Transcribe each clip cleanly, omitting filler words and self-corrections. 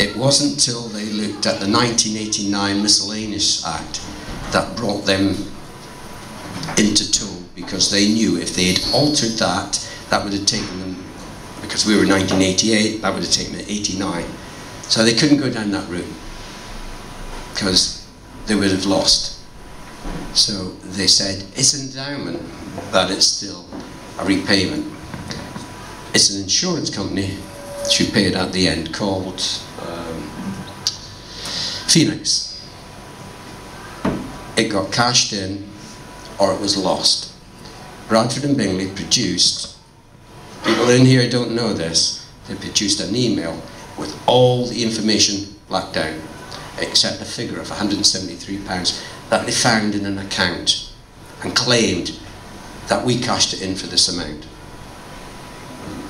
It wasn't till they looked at the 1989 Miscellaneous Act that brought them into tow, because they knew if they had altered that, that would have taken them, because we were 1988, that would have taken them 89. So they couldn't go down that route, because they would have lost. So they said, it's an endowment, that it's still a repayment. It's an insurance company that should pay it at the end, called Phoenix. It got cashed in, or it was lost. Bradford and Bingley produced, people in here don't know this, they produced an email with all the information blacked out, except a figure of £173 that they found in an account, and claimed that we cashed it in for this amount.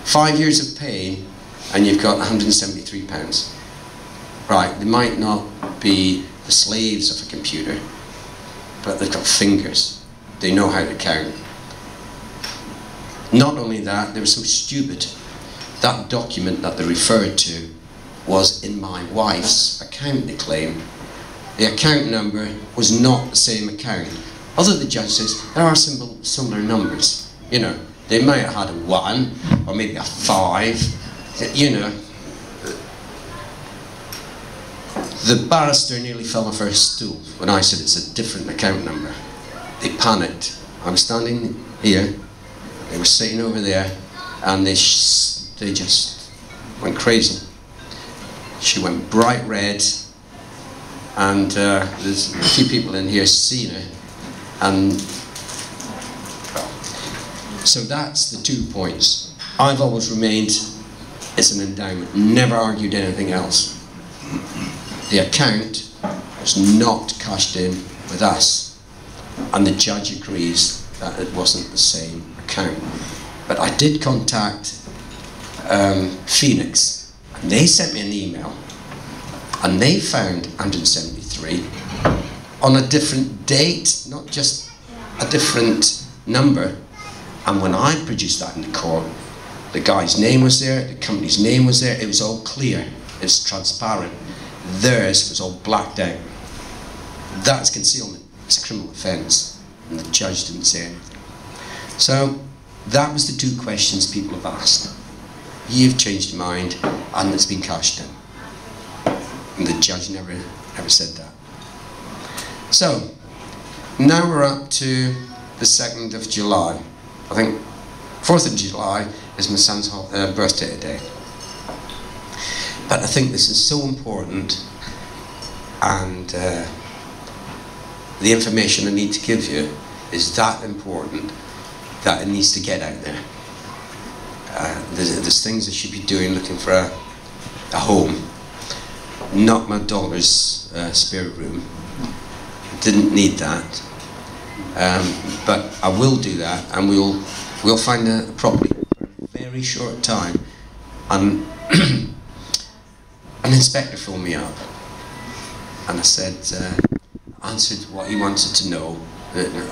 5 years of pain, and you've got £173. Right, they might not be the slaves of a computer, but they've got fingers. They know how to count. Not only that, they were so stupid. That document that they referred to was in my wife's account, they claim. The account number was not the same account. Although the judge says there are similar numbers. You know, they might have had a 1 or maybe a 5. You know, the barrister nearly fell off her stool when I said it's a different account number. They panicked. I was standing here, they were sitting over there, and they just went crazy. She went bright red, and there's a few people in here seen her, and well, so that's the 2 points. I've always remained, it's an endowment, never argued anything else. The account was not cashed in with us, and the judge agrees that it wasn't the same account. But I did contact Phoenix, and they sent me an email, and they found 173 on a different date, not just a different number. And when I produced that in the court, the guy's name was there, the company's name was there, it was all clear, it's transparent. Theirs was all blacked out. That's concealment, it's a criminal offence, and the judge didn't say anything. So that was the 2 questions people have asked. You've changed your mind, and it's been cashed in. And the judge never said that. So now we're up to the 2nd of July. I think 4th of July is my son's birthday today. But I think this is so important, and the information I need to give you is that important that it needs to get out there. There's things I should be doing, looking for a home. Not my daughter's spare room. Didn't need that. But I will do that, and we'll find a property for a very short time. And an inspector phoned me up, and I said, answered what he wanted to know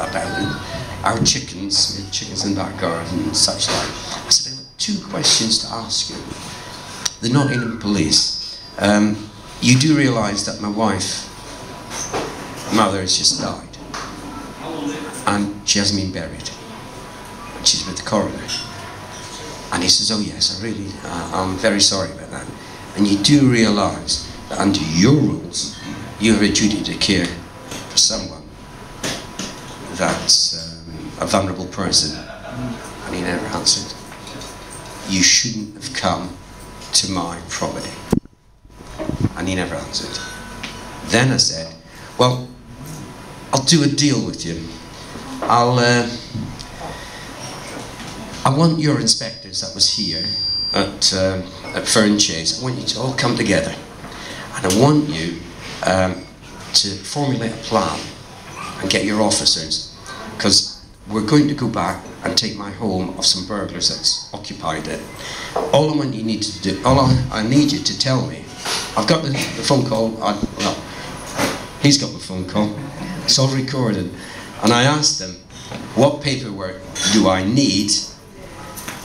about our chickens. We had chickens in the back garden and such like. I said, I have 2 questions to ask you. The Nottingham Police. You do realise that my mother has just died, and she hasn't been buried, and she's with the coroner. And he says, oh yes, I'm very sorry about that. And you do realise that under your rules, you have a duty to care for someone that's a vulnerable person. And he never answered. You shouldn't have come to my property. And he never answered. Then I said, well, I'll do a deal with you. I want your inspectors that was here at Fern Chase, I want you to all come together, and I want you to formulate a plan and get your officers, because we're going to go back and take my home of some burglars that's occupied it. All I want you need to do, I need you to tell me. I've got the phone call. Well, he's got the phone call. It's all recorded, and I asked him, what paperwork do I need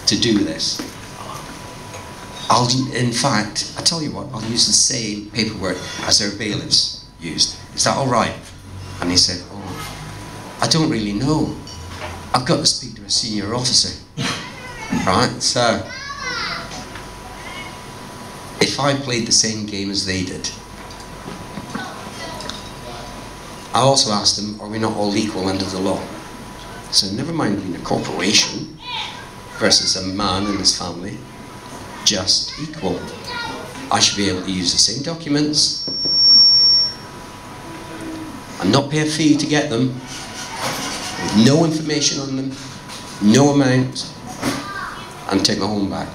to do this? in fact, I tell you what, I'll use the same paperwork as our bailiffs used. Is that all right? And he said, oh, I don't really know. I've got to speak to a senior officer. Right, so if I played the same game as they did, I also asked them, are we not all equal under the law? So never mind being a corporation versus a man and his family, just equal. I should be able to use the same documents and not pay a fee to get them, with no information on them, no amount, and take my home back.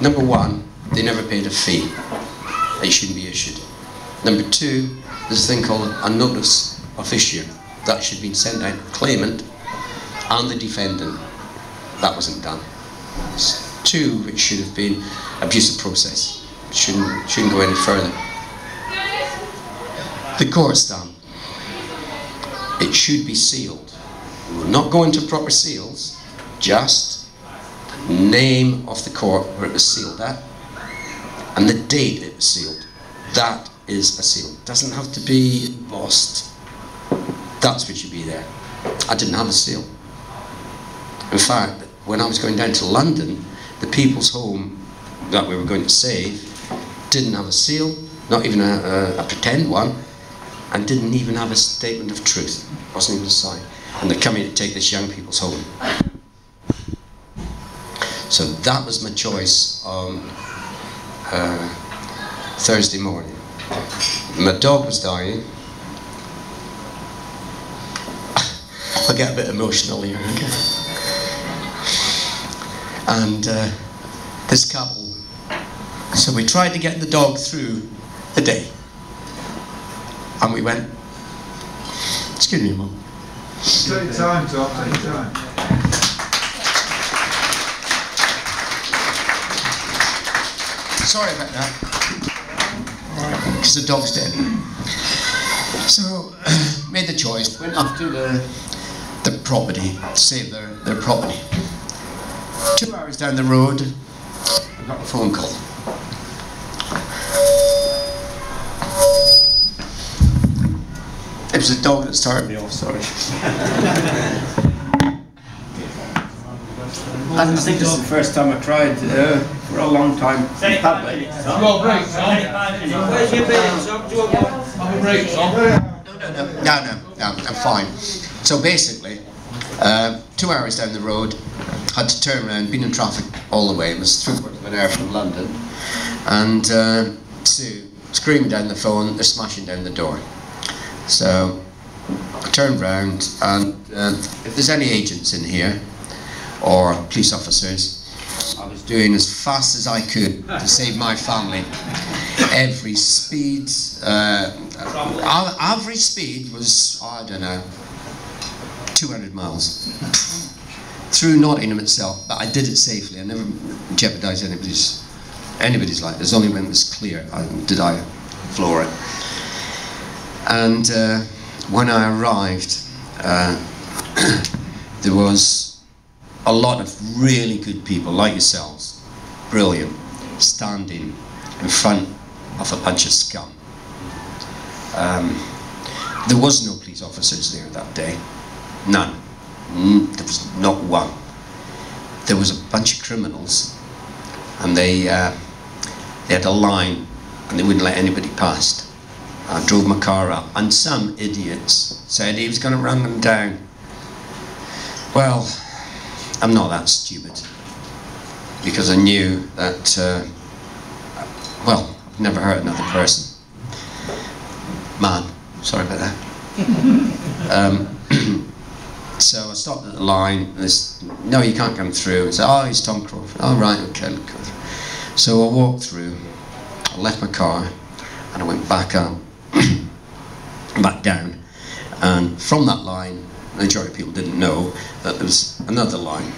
Number one, they never paid a fee. They shouldn't be issued. Number two, there's a thing called a notice of issue. That should have been sent out to the claimant and the defendant. That wasn't done. Two, it should have been abuse of process. Shouldn't go any further. The court stamp. It should be sealed. We will not go into proper seals, just the name of the court where it was sealed at and the date it was sealed. That is a seal. It doesn't have to be embossed. That's what should be there. I didn't have a seal. In fact, when I was going down to London, the people's home that we were going to save didn't have a seal, not even a pretend one, and didn't even have a statement of truth. Wasn't even a sign. And they're coming to take this young people's home. So that was my choice on Thursday morning. My dog was dying. I'll get a bit emotional here, okay? And this couple, so we tried to get the dog through the day. And we went, excuse me, Mum. Take your time, Tom, take your time. Sorry about that. Because the dog's dead. So, made the choice, went up to the property, to save their property. 2 hours down the road, I got a phone call. It was the dog that started me off, sorry. I think this is the first time I cried for a long time in public. Well, break, Tom. Where's your bed, Tom? Do you want a break, Tom? No, I'm fine. So basically, 2 hours down the road, had to turn around, been in traffic all the way. It was 3/4 of an hour from London. And Sue, screaming down the phone, they're smashing down the door. So I turned round, and if there's any agents in here, or police officers, I was doing as fast as I could to save my family. Every speed, average speed was, I don't know, 200 miles. Through Nottingham itself, but I did it safely. I never jeopardised anybody's life. It's only when it was clear did I floor it. And when I arrived, there was a lot of really good people like yourselves, brilliant, standing in front of a bunch of scum. There was no police officers there that day, none. There was not one. There was a bunch of criminals, and they had a line, and they wouldn't let anybody past. I drove my car up, and some idiots said he was going to run them down. Well, I'm not that stupid, because I knew that, well, I've never hurt another person. Man, sorry about that. So I stopped at the line, and no, you can't come through. I said, oh, he's Tom Crawford. Oh, right, okay, I'll go through. So I walked through, I left my car, and I went back up, back down, and from that line, the majority of people didn't know that there was another line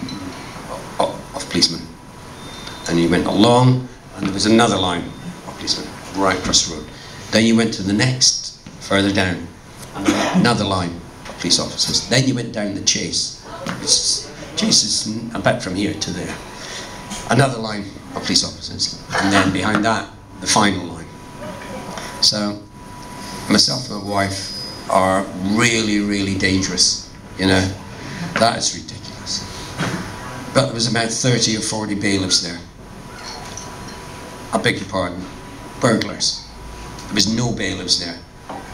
of policemen. And you went along, and there was another line of policemen right across the road. Then you went to the next, further down, and another line of police officers. Then you went down the Chase. Chase is about from here to there. another line of police officers, and then behind that, the final line. So, myself and my wife are really, really dangerous, you know. That is ridiculous. But there was about 30 or 40 bailiffs there. I beg your pardon, burglars. There was no bailiffs there,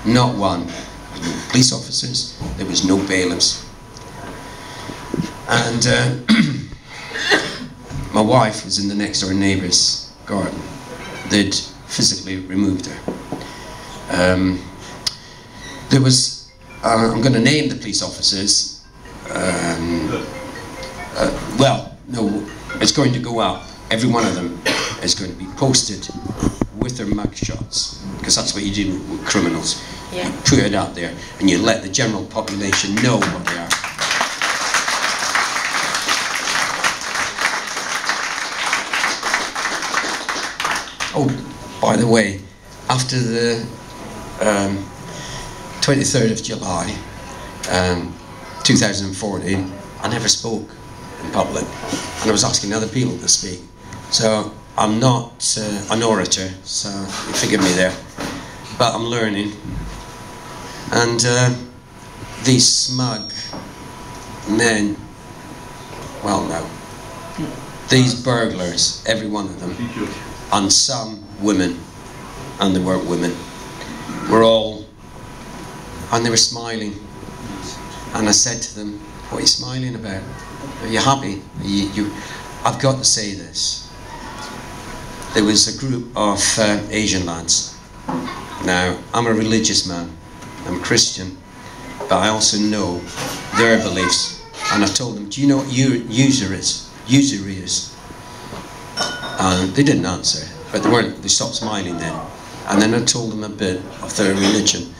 not one. There was no police officers, there was no bailiffs. And my wife was in the next door neighbour's garden. They'd physically removed her. There was, I'm going to name the police officers. Well, no, it's going to go up. Every one of them is going to be posted with their mugshots, because that's what you do with criminals. Yeah. You put it out there and you let the general population know what they are. Oh, by the way, after the 23rd of July 2014, I never spoke in public, and I was asking other people to speak. So I'm not an orator, so forgive me there, but I'm learning. And these smug men, well, no, these burglars, every one of them, and some women, and they weren't women, were all, and they were smiling. And I said to them, "What are you smiling about? Are you happy? I've got to say this." There was a group of Asian lads. Now, I'm a religious man, I'm Christian, but I also know their beliefs. And I told them, "Do you know what usury is? Usury is?" And they didn't answer, but they stopped smiling then. And then I told them a bit of their religion.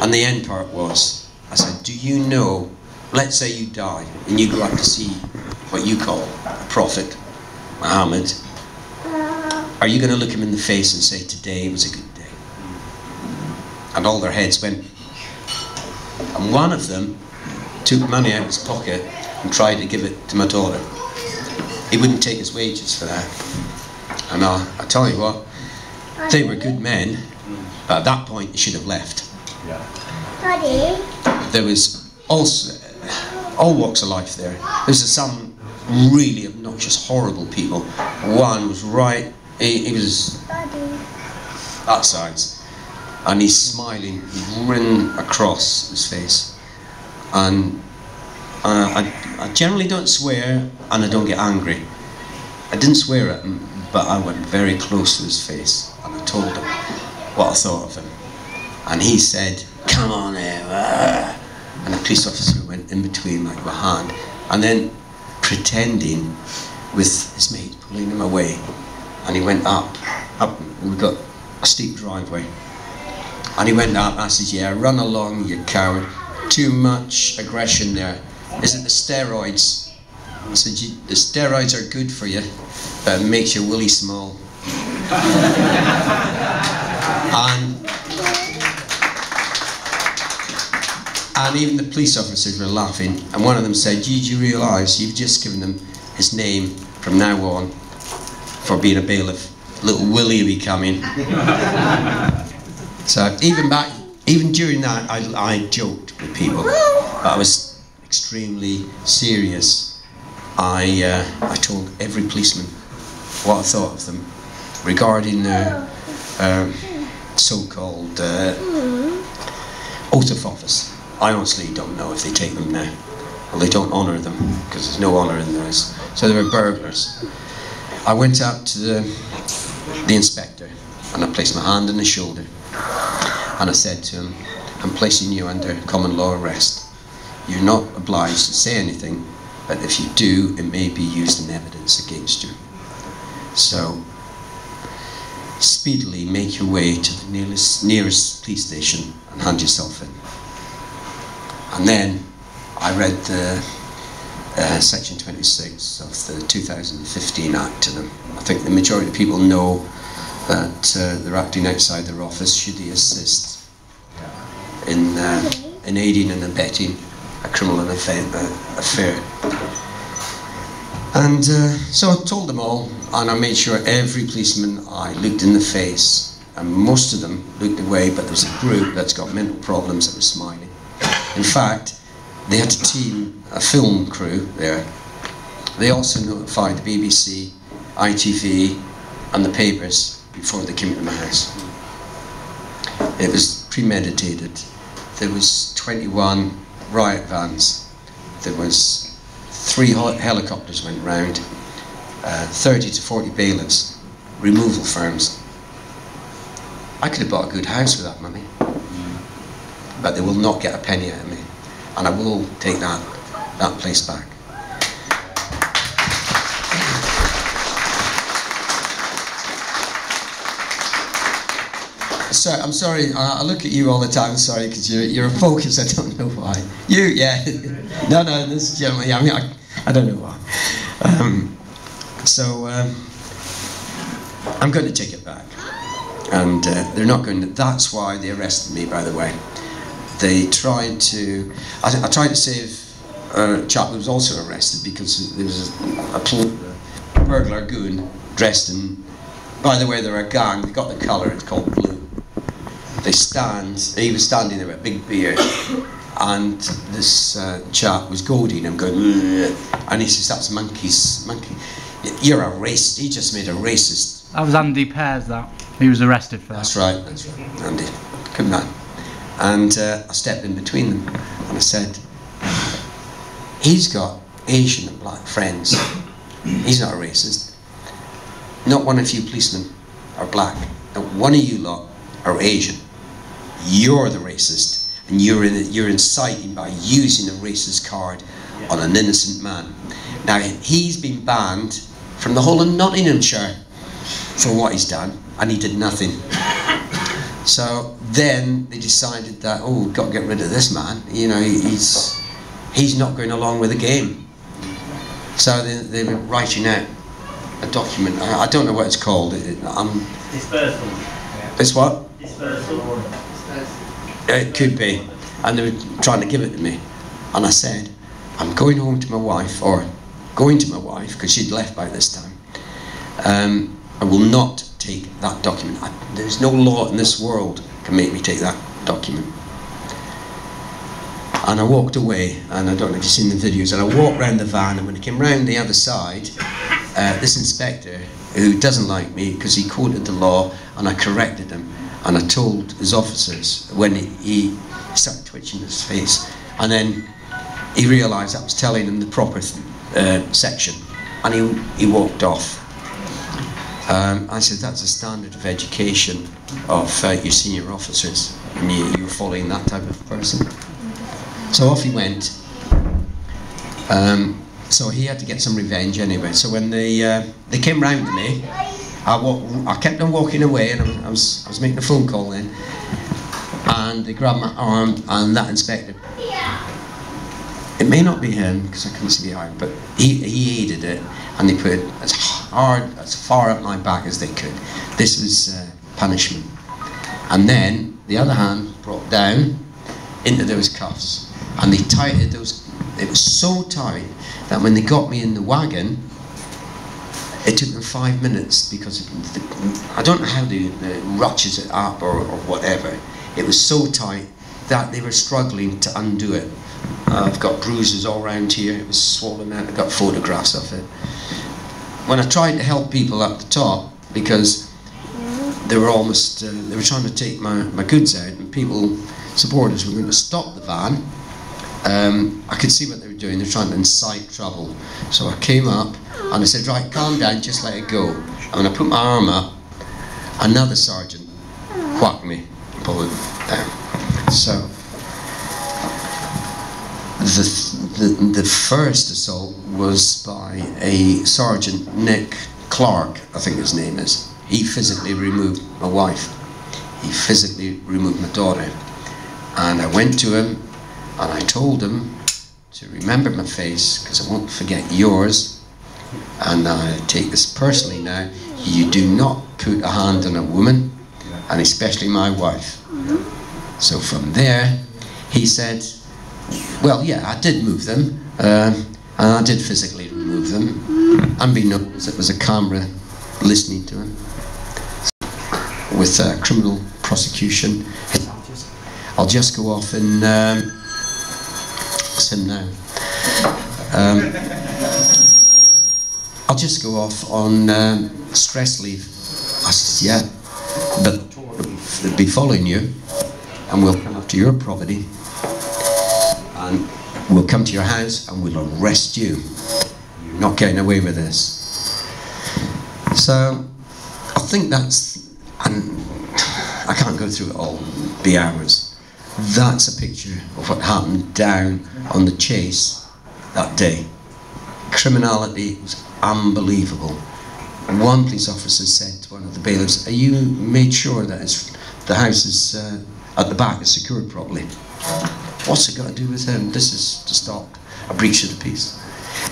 And the end part was, I said, "Do you know, let's say you die and you go out to see what you call a prophet, Muhammad, are you going to look him in the face and say, 'Today was a good day'?" And all their heads went. And one of them took money out of his pocket and tried to give it to my daughter. He wouldn't take his wages for that. And I tell you what, they were good men, but at that point they should have left. Yeah. There was also all walks of life there. There's some really obnoxious, horrible people. One was right, he was that size, and he's smiling, he's grin across his face. And I generally don't swear, and I don't get angry. I didn't swear at him, but I went very close to his face, and I told him what I thought of him. And he said, "Come on here." And the police officer went in between like a hand, and then pretending with his mate pulling him away. And he went up, we've got a steep driveway. And he went up, and I said, "Yeah, run along, you coward. Too much aggression there. Is it the steroids?" I said, "The steroids are good for you, but it makes your willy small." And even the police officers were laughing, and one of them said, "Did you realise you've just given him his name from now on for being a bailiff? Little Willie will be coming." So even during that, I joked with people, but I was extremely serious. I told every policeman what I thought of them regarding their so-called oath of office. I honestly don't know if they take them now. Well, they don't honour them, because there's no honour in those. So they were burglars. I went out to the inspector, and I placed my hand on his shoulder, and I said to him, "I'm placing you under common law arrest. You're not obliged to say anything, but if you do, it may be used in evidence against you. So speedily make your way to the nearest police station and hand yourself in." And then I read the Section 26 of the 2015 Act to them. I think the majority of people know that they're acting outside their office should they assist in aiding and abetting a criminal affair. And so I told them all, and I made sure every policeman I looked in the face, and most of them looked away, but there was a group that's got mental problems that was smiling. In fact, they had a film crew there. They also notified the BBC, ITV, and the papers before they came to my house. It was premeditated. There was 21 riot vans. There was 3 helicopters went round, 30 to 40 bailiffs, removal firms. I could have bought a good house with that money, but they will not get a penny out of me, and I will take that place back. Sorry, I'm sorry, I look at you all the time, sorry, because you're a focus, I don't know why. You, yeah. No, this gentleman, yeah, I mean, I don't know why. I'm going to take it back. And they're not going to, that's why they arrested me, by the way. They tried to, I tried to save a chap who was also arrested because there was a burglar goon dressed in, by the way, they're a gang, they got the colour, it's called blue. He was standing there with a big beard, and this chap was goading him, going, and he says, "That's monkey. You're a racist." He just made a racist. That was Andy Pears, that. He was arrested for that. That's right, Andy. Good man. And I stepped in between them, and I said, "He's got Asian and black friends. He's not a racist. Not one of you policemen are black. Not one of you lot are Asian. You're the racist, and you're inciting by using a racist card on an innocent man." Now, he's been banned from the whole of Nottinghamshire for what he's done, and he did nothing. So then they decided that, oh, we've got to get rid of this man. You know, he's not going along with the game. So they were writing out a document. I don't know what it's called. Dispersal. It's what? Dispersal. It could be. And they were trying to give it to me. And I said, I'm going home to my wife, or going to my wife, because she'd left by this time. I will not take that document. There's no law in this world can make me take that document. And I walked away, and I don't know if you've seen the videos, and I walked round the van, and when I came round the other side, this inspector, who doesn't like me because he quoted the law, and I corrected him, and I told his officers when he started twitching his face, and then he realised I was telling him the proper section, and he walked off. I said, that's a standard of education of your senior officers, and you're following that type of person. So off he went. So he had to get some revenge anyway. So when they came round to me, I kept on walking away, and I was making a phone call then, and they grabbed my arm, and that inspector, it may not be him because I couldn't see the arm, but he aided it, and they put it as far up my back as they could. This was punishment. And then the other hand brought down into those cuffs, and they tightened those. It was so tight that when they got me in the wagon, it took them 5 minutes, because I don't know how they rutches it up or whatever. It was so tight that they were struggling to undo it. I've got bruises all around here. It was swollen out. I've got photographs of it. When I tried to help people up the top, because they were almost, they were trying to take my goods out, and supporters were going to stop the van. I could see what they were doing. They were trying to incite trouble. So I came up and I said, right, calm down, just let it go. And when I put my arm up, another sergeant whacked me, pulled it down. So the first assault was by a Sergeant Nick Clark, I think his name is. He physically removed my wife. He physically removed my daughter. And I went to him and I told him to remember my face, because I won't forget yours. And I take this personally now. You do not put a hand on a woman, and especially my wife. So from there, he said, well, yeah, I did move them, and I did physically remove move them, unbeknownst there was a camera listening to him with criminal prosecution. I'll just go off and what's him now? I'll just go off on stress leave. I said, yeah, but they'll be following you, and we'll come up to your property, and we'll come to your house, and we'll arrest you. You're not getting away with this. So I think that's, and I can't go through it all, be hours. That's a picture of what happened down on the Chase that day. Criminality was unbelievable. One police officer said to one of the bailiffs, "Are you made sure that the house is at the back is secured properly?" What's it got to do with him? This is to stop a breach of the peace.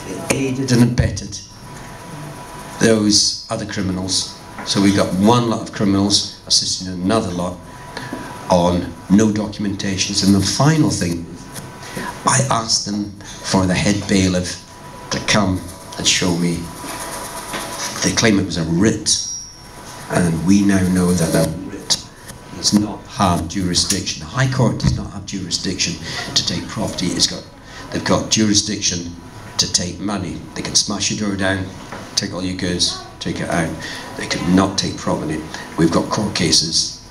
It aided and abetted those other criminals. So we got one lot of criminals assisting another lot on no documentations. And the final thing, I asked them for the head bailiff to come and show me. They claim it was a writ, and we now know that a writ does not have jurisdiction. The High Court does not have jurisdiction to take property. They've got jurisdiction to take money. They can smash your door down, take all your goods, take it out. They could not take property. We've got court cases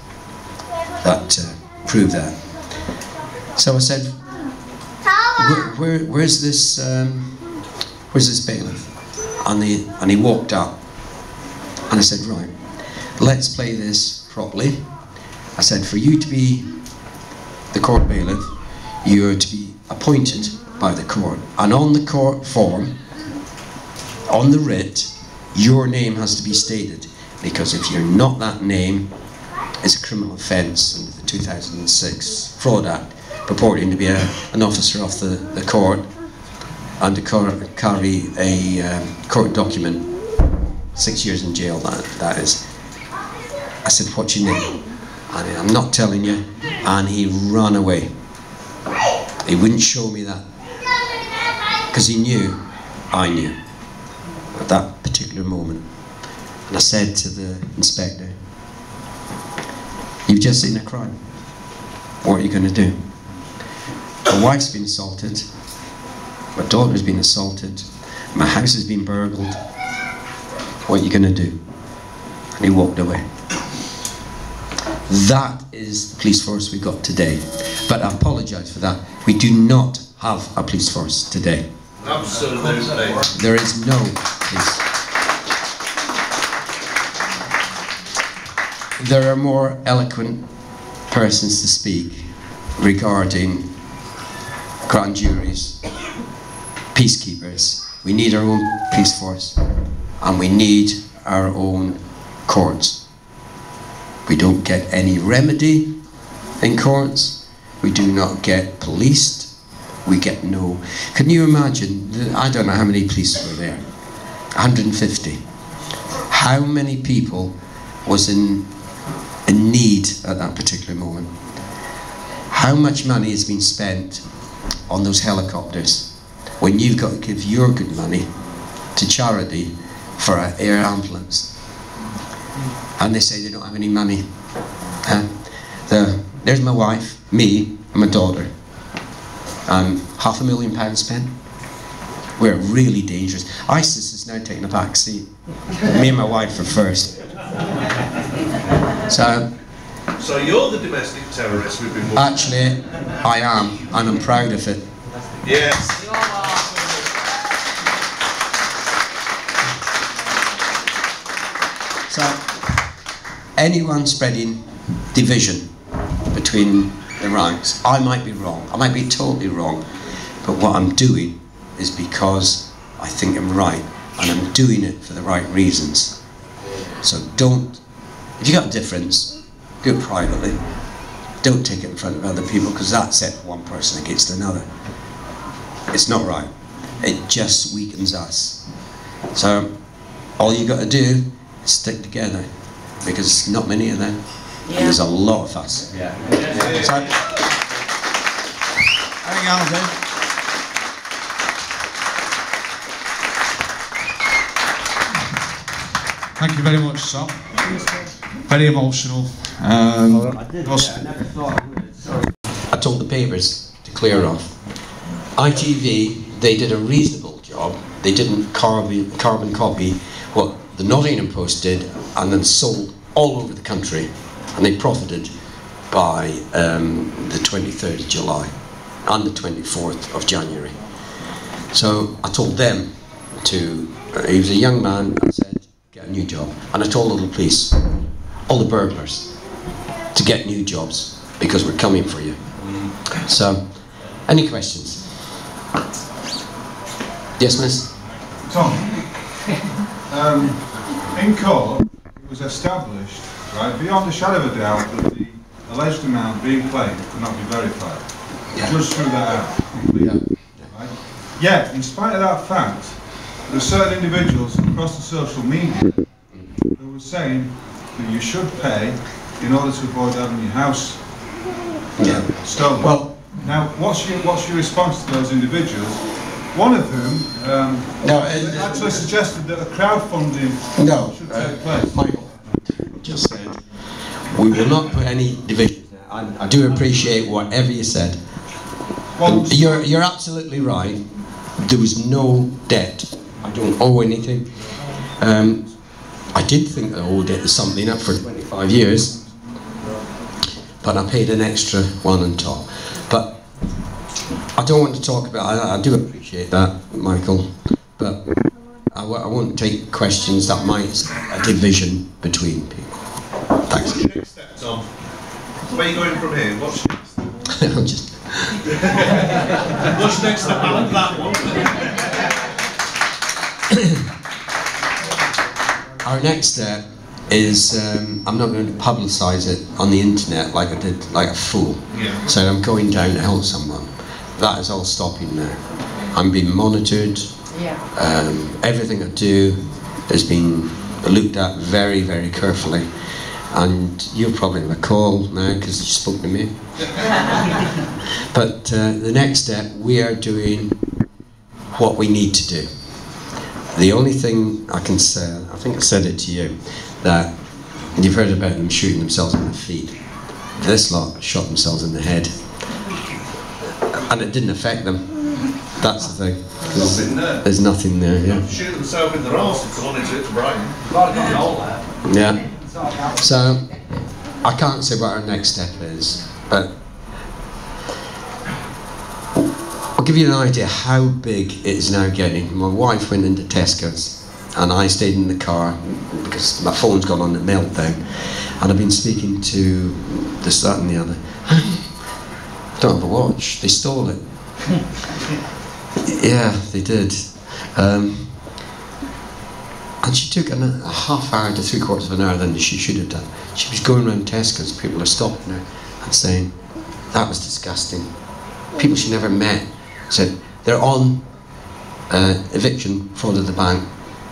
that prove that. So I said, where's this bailiff? And he walked up, and I said, right, let's play this properly. I said, for you to be the court bailiff, you are to be appointed by the court, and on the court form, on the writ, your name has to be stated, because if you're not that name, it's a criminal offence under the 2006 Fraud Act, purporting to be an officer of the court and to carry a court document, 6 years in jail, that is. I said, what's your name? And I'm not telling you. And he ran away. He wouldn't show me that, because he knew I knew at that particular moment. And I said to the inspector, you've just seen a crime. What are you going to do? My wife's been assaulted. My daughter's been assaulted. My house has been burgled. What are you going to do? And he walked away. That is the police force we got today. But I apologise for that. We do not have a police force today. Absolutely. There is no police. There are more eloquent persons to speak regarding grand juries, peacekeepers. We need our own police force, and we need our own courts. We don't get any remedy in courts. We do not get policed. We get no... Can you imagine? I don't know how many police were there. 150. How many people was in need at that particular moment? How much money has been spent on those helicopters when you've got to give your good money to charity for an air ambulance? And they say they don't have any money. There's my wife, me, and my daughter. £500,000 spent. We're really dangerous. ISIS is now taking a back seat. Me and my wife are first. So you're the domestic terrorist we've been watching. Actually, I am, and I'm proud of it. Yes. So, anyone spreading division between the ranks, I might be wrong, I might be totally wrong, but what I'm doing is because I think I'm right, and I'm doing it for the right reasons. So don't, if you got a difference, do it privately. Don't take it in front of other people, because that set one person against another. It's not right. It just weakens us. So all you got to do is stick together, because not many of them, and there's a lot of us. Yeah. So, I think I'll do. Thank you very much, Sam. Very emotional. I told the papers to clear off. ITV, they did a reasonable job. They didn't carbon copy what the Nottingham Post did and then sold all over the country, and they profited by the 23rd of July and the 24th of January. So I told them to, he was a young man, I said, get a new job. And I told all the police, all the burglars, to get new jobs because we're coming for you. So, any questions? Yes, miss? Tom, in court, it was established, right, beyond a shadow of a doubt, that the alleged amount being claimed could not be verified. The judge threw that out completely. Right? Yet, in spite of that fact, there are certain individuals across the social media who were saying that you should pay in order to avoid having your house stolen. Well, now, what's your response to those individuals? One of whom actually suggested that a crowdfunding should take place. Michael just said, we will not put any divisions. I do appreciate whatever you said. Well, you're absolutely right. There was no debt. I don't owe anything. I did think I owed it something up for 25 years, but I paid an extra one on top. But I don't want to talk about, I do appreciate that, Michael, but I won't take questions that might a division between people. Thanks. What's your next step, Tom? Where are you going from here? What's your next step? I'm just... What's your next step? I like that one. Our next step is, I'm not going to publicise it on the internet like I did, like a fool. Yeah. So I'm going down to help someone. That is all stopping now. I'm being monitored. Everything I do has been looked at very, very carefully. And you'll probably recall now because you spoke to me. But the next step, we are doing what we need to do. The only thing I can say, I think I said it to you, that you've heard about them shooting themselves in the feet. This lot shot themselves in the head. And it didn't affect them. That's the thing. Nothing there. There's nothing there, yeah. Shoot themselves in the arse if they wanted to Brian. Yeah. So, I can't say what our next step is, but I'll give you an idea how big it is now getting. My wife went into Tesco's and I stayed in the car because my phone's gone on the meltdown, and I've been speaking to this, that and the other. I don't have a watch, they stole it. Yeah, they did. And she took a half hour to 3/4 of an hour than she should have done. She was going around Tesco's, people are stopping her and saying, that was disgusting. People she never met said, they're on eviction, fraud of the bank,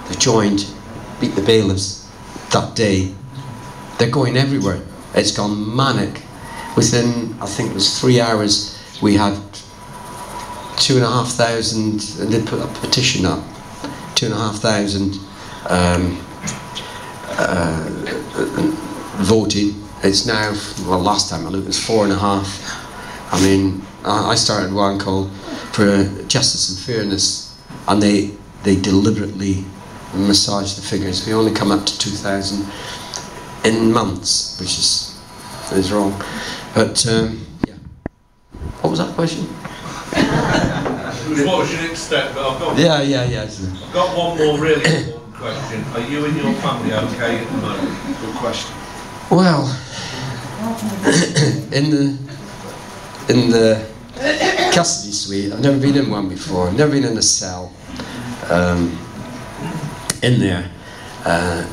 they've joined, beat the bailiffs that day. They're going everywhere. It's gone manic. Within, I think it was 3 hours, we had 2,500, and they put a petition up, 2,500 voting. It's now, well, last time I looked, it was 4.5. I mean, I started one called for justice and fairness, and they deliberately massage the figures. We only come up to 2,000 in months, which is wrong. But yeah, what was that question? What was your next step? But I've got, Yeah. I've got one more really important question. Are you and your family okay at the moment? Good question. Well, in the custody suite, I've never been in one before. I've never been in a cell. In there,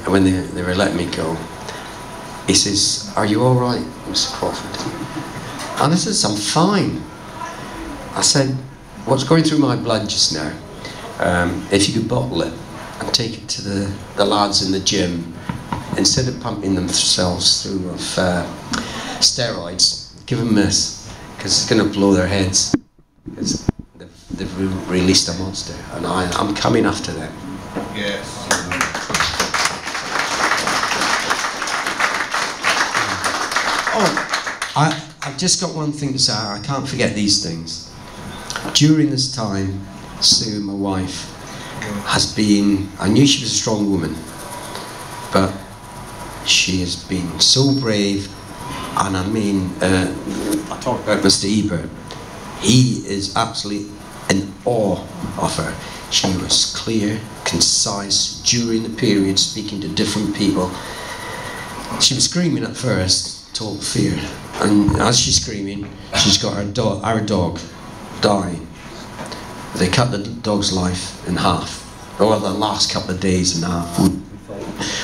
when they were letting me go, he says, "Are you all right, Mr. Crawford?" And I says, "I'm fine." I said, "What's going through my blood just now? If you could bottle it and take it to the lads in the gym, instead of pumping themselves through with steroids, give them this, because it's going to blow their heads. Because they've released a monster, and I'm coming after them." Yes. I've just got one thing to say. I can't forget these things. During this time, Sue, my wife, has been, I knew she was a strong woman, but she has been so brave, and I mean, I talked about Mr. Ebert. He is absolutely in awe of her. She was clear, concise, during the period, speaking to different people. She was screaming at first, total fear, and as she's screaming, she's got our dog dying. They cut the dog's life in half, or the last couple of days in half.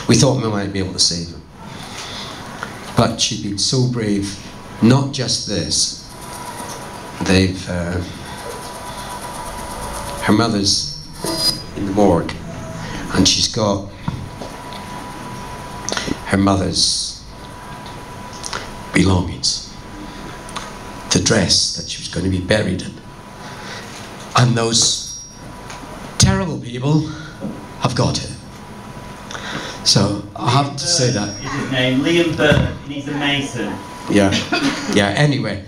We thought we might be able to save him. But she'd been so brave. Not just this, they've, her mother's in the morgue, and she's got her mother's belongings, the dress that she was going to be buried in. And those terrible people have got it. So I have to say that. Is his name Liam Bird, and he's a mason. Yeah, yeah. Anyway,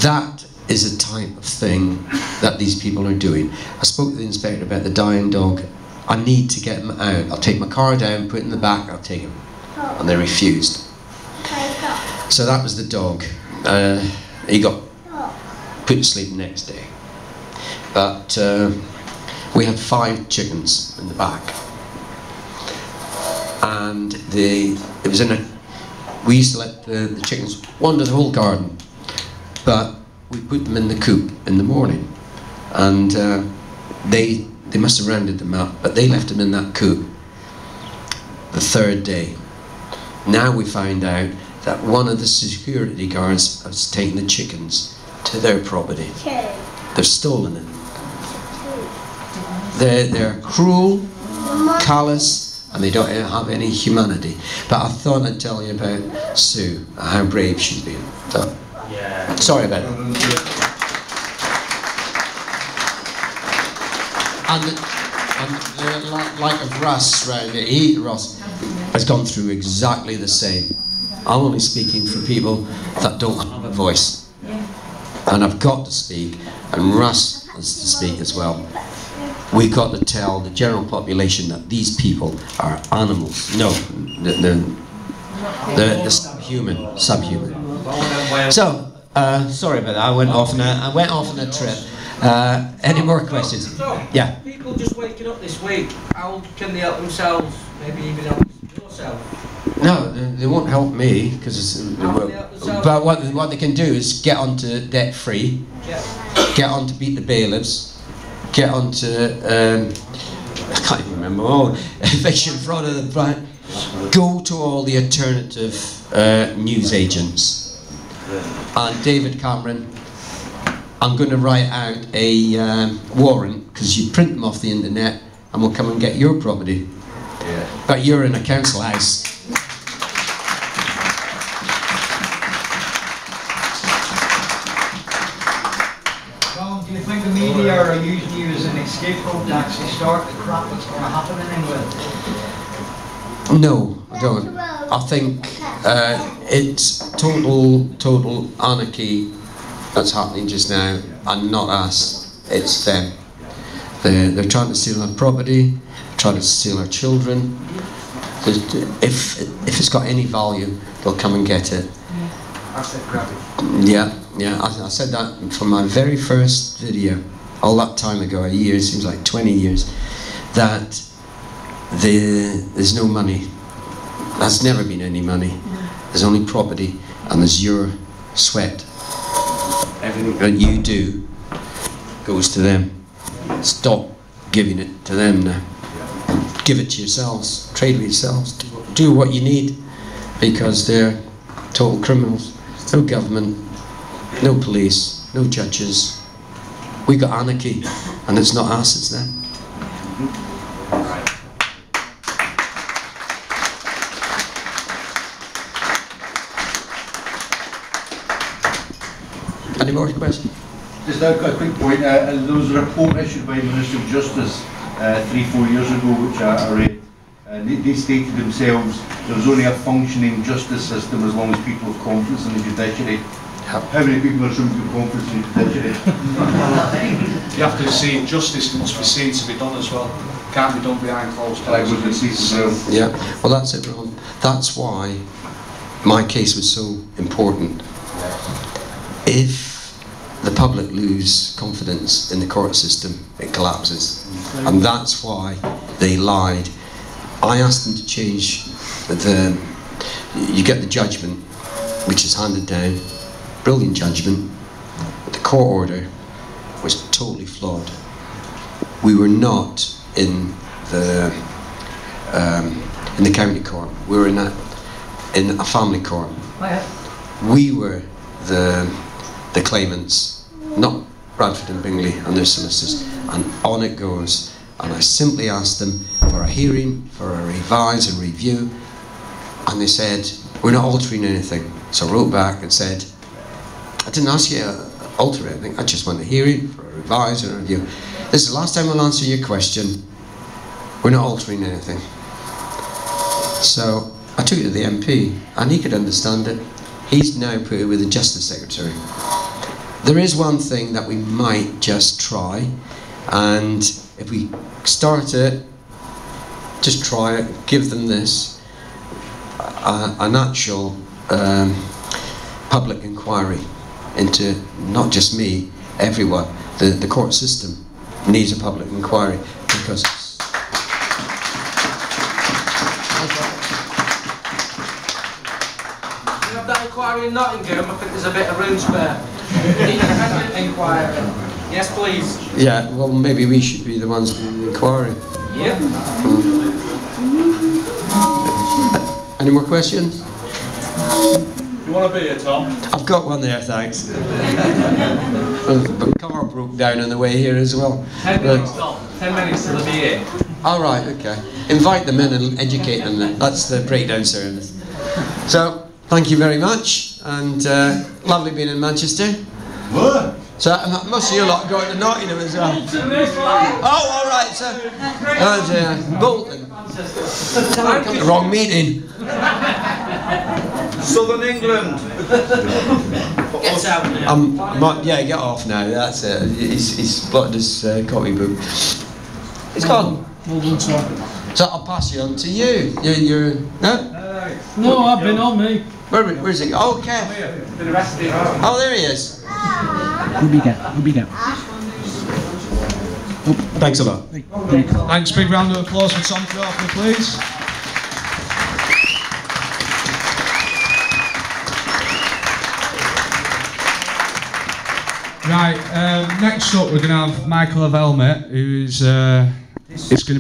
that is a type of thing that these people are doing. I spoke to the inspector about the dying dog. I need to get him out. I'll take my car down, put it in the back, I'll take him. And they refused. So that was the dog. He got put to sleep the next day. But we had 5 chickens in the back. And it was in a, we used to let the chickens wander the whole garden, but we put them in the coop in the morning, and they must have rounded them up, but they left them in that coop the 3rd day. Now we find out that one of the security guards has taken the chickens to their property. They're stolen it. They're cruel, callous, and they don't have any humanity. But I thought I'd tell you about Sue, how brave she's been. So, Yeah. sorry about it. And like of Russ round here, Ross has gone through exactly the same. I'm only speaking for people that don't have a voice. And I've got to speak, and Russ has to speak as well. We've got to tell the general population that these people are animals. No, they're subhuman. So, sorry about that. I went off on a trip. Any more questions? So, Yeah. people just waking up this week, how can they help themselves? Maybe even help yourself? No, they won't help me, because but what they can do is get onto debt free, get on to beat the bailiffs, get on to I can't even remember, eviction fraud of the brand. Go to all the alternative news agents. And David Cameron, I'm going to write out a warrant, because you print them off the internet, and we'll come and get your property. Yeah. But you're in a council house. Do you think the media are using you as an escape rope to actually start the crap that's going to happen in England? No, I don't. I think it's total anarchy that's happening just now, and not us, it's them. They're trying to steal our property, trying to steal our children. If it's got any value, they'll come and get it. Yeah, I said that from my very first video, all that time ago, a year, it seems like 20 years, that there's no money. There's never been any money. There's only property, and there's your sweat. Everything that you do goes to them. Stop giving it to them now. Give it to yourselves. Trade with yourselves. Do what you need, because they're total criminals. No government, no police, no judges. We got anarchy, and it's not us, it's them. Any more questions? Just a quick point. There was a report issued by the Minister of Justice 3-4 years ago, which I read, And they stated themselves there was only a functioning justice system as long as people have confidence in the judiciary. How many people are showing confidence in the judiciary? You have to see justice must be seen to be done as well. Can't be done behind closed doors. Yeah, well that's it, Ron. That's why my case was so important. If the public lose confidence in the court system, it collapses. And that's why they lied. I asked them to change you get the judgment, which is handed down, brilliant judgment, but the court order was totally flawed. We were not in the county court, we were in a family court. We were the claimants, not Bradford and Bingley and their solicitors, and on it goes. And I simply asked them for a hearing, for a revise and review, and they said, we're not altering anything. So I wrote back and said, I didn't ask you to alter anything, I just want a hearing, for a revise and a review. This is the last time I'll answer your question, we're not altering anything. So I took it to the MP, and he could understand it. He's now put it with the Justice Secretary. There is one thing that we might just try, and if we start it, just try it, give them this, an actual public inquiry into not just me, everyone. The court system needs a public inquiry because that inquiry in Nottingham, I think there's a bit of room spare. Inquiry. Yes, please. yeah, well maybe we should be the ones doing the inquiry. Yeah. Any more questions? You want to be here, Tom? I've got one there, thanks. The car broke down on the way here as well. 10 minutes, Tom. 10 minutes till they'll be here. All right, okay. Invite them in and educate them. That's the breakdown service. So, thank you very much, and lovely being in Manchester. What? So, most of you lot going to Nottingham as well. Oh, all right, so. Bolton. The wrong meeting. Southern England. Get out now. Yeah, get off now. That's it. He's blotted his copybook. It's gone. So I'll pass you on to you. You're no? No, I've been on me. Where's it? Oh, Kev. Oh, there he is. Who'll be down. Thanks a lot. Thanks, big round of applause for Tom Crawford, please. Right, next up we're going to have Michael of Helmet, who's going to